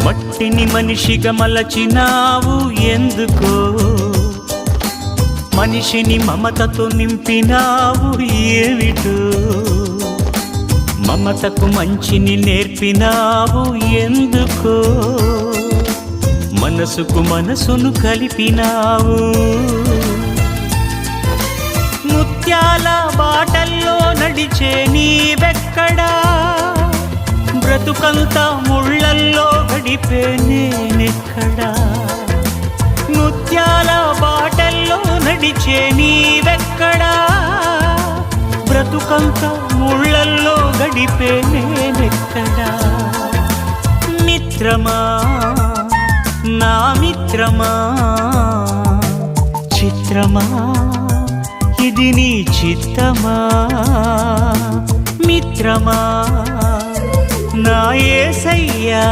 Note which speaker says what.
Speaker 1: మట్టిని మనిషిగా మలచినావు ఎందుకో, మనిషిని మమతతో నింపినావు ఏమిటో, మమతకు మంచిని నేర్పినావు ఎందుకో, మనసుకు మనసును కలిపినావు. ముత్యాల బాటల్లో నడిచే నీవెక్కడా, బ్రతుకంతా ముళ్ళల్లో గడిపే నేనెక్కడా. ముత్యాల బాటల్లో నడిచే నీవెక్కడా, బ్రతుకంతా ముళ్ళల్లో గడిపే నేనెక్కడా. మిత్రమా నా మిత్రమా, చిత్రమా ఇది నీ చిత్తమా. మిత్రమా నా యేసయ్యా.